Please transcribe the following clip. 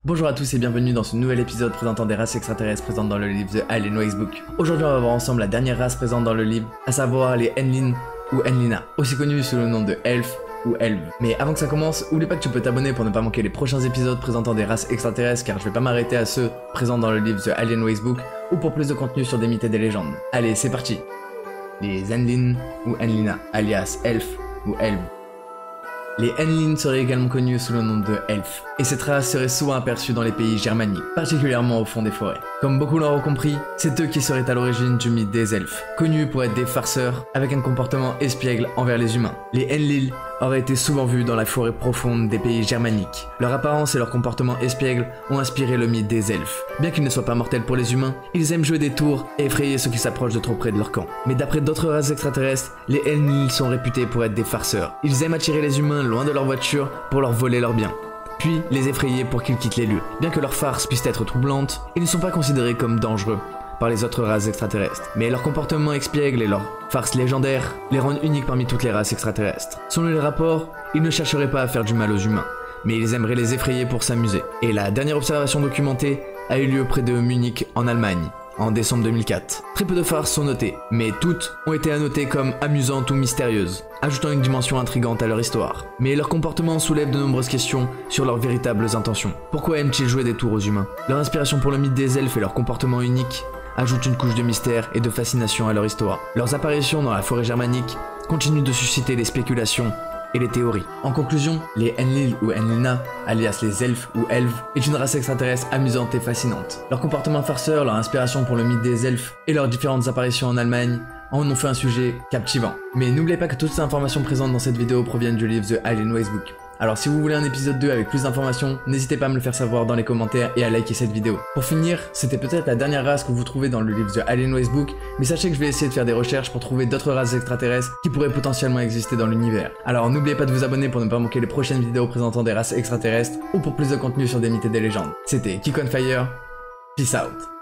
Bonjour à tous et bienvenue dans ce nouvel épisode présentant des races extraterrestres présentes dans le livre The Alien Racebook. Aujourd'hui on va voir ensemble la dernière race présente dans le livre, à savoir les Enlin ou Enlina, aussi connus sous le nom de Elf ou Elves. Mais avant que ça commence, oublie pas que tu peux t'abonner pour ne pas manquer les prochains épisodes présentant des races extraterrestres, car je vais pas m'arrêter à ceux présents dans le livre The Alien Racebook ou pour plus de contenu sur des mythes et des légendes. Allez, c'est parti. Les Enlin ou Enlina, alias Elf ou Elves. Les Enlin seraient également connus sous le nom de Elf, et cette race serait souvent aperçue dans les pays germaniques, particulièrement au fond des forêts. Comme beaucoup l'auront compris, c'est eux qui seraient à l'origine du mythe des elfes, connus pour être des farceurs avec un comportement espiègle envers les humains. Les Enlil auraient été souvent vus dans la forêt profonde des pays germaniques. Leur apparence et leur comportement espiègle ont inspiré le mythe des elfes. Bien qu'ils ne soient pas mortels pour les humains, ils aiment jouer des tours et effrayer ceux qui s'approchent de trop près de leur camp. Mais d'après d'autres races extraterrestres, les Enlil sont réputés pour être des farceurs. Ils aiment attirer les humains loin de leur voiture pour leur voler leurs biens, puis les effrayer pour qu'ils quittent les lieux. Bien que leurs farces puissent être troublantes, ils ne sont pas considérés comme dangereux par les autres races extraterrestres. Mais leur comportement expiègle et leurs farces légendaires les rendent uniques parmi toutes les races extraterrestres. Selon les rapports, ils ne chercheraient pas à faire du mal aux humains, mais ils aimeraient les effrayer pour s'amuser. Et la dernière observation documentée a eu lieu près de Munich en Allemagne, en décembre 2004. Très peu de farces sont notées, mais toutes ont été annotées comme amusantes ou mystérieuses, ajoutant une dimension intrigante à leur histoire. Mais leur comportement soulève de nombreuses questions sur leurs véritables intentions. Pourquoi aiment-ils jouer des tours aux humains? Leur inspiration pour le mythe des elfes et leur comportement unique ajoutent une couche de mystère et de fascination à leur histoire. Leurs apparitions dans la forêt germanique continuent de susciter des spéculations et les théories. En conclusion, les Enlil ou Enlina, alias les elfes ou elves, est une race extraterrestre amusante et fascinante. Leur comportement farceur, leur inspiration pour le mythe des elfes et leurs différentes apparitions en Allemagne en ont fait un sujet captivant. Mais n'oubliez pas que toutes ces informations présentes dans cette vidéo proviennent du livre The Alien Racebook. Alors si vous voulez un épisode 2 avec plus d'informations, n'hésitez pas à me le faire savoir dans les commentaires et à liker cette vidéo. Pour finir, c'était peut-être la dernière race que vous trouvez dans le livre The Alien Racebook, mais sachez que je vais essayer de faire des recherches pour trouver d'autres races extraterrestres qui pourraient potentiellement exister dans l'univers. Alors n'oubliez pas de vous abonner pour ne pas manquer les prochaines vidéos présentant des races extraterrestres ou pour plus de contenu sur des mythes et des légendes. C'était Kick on Fire, peace out.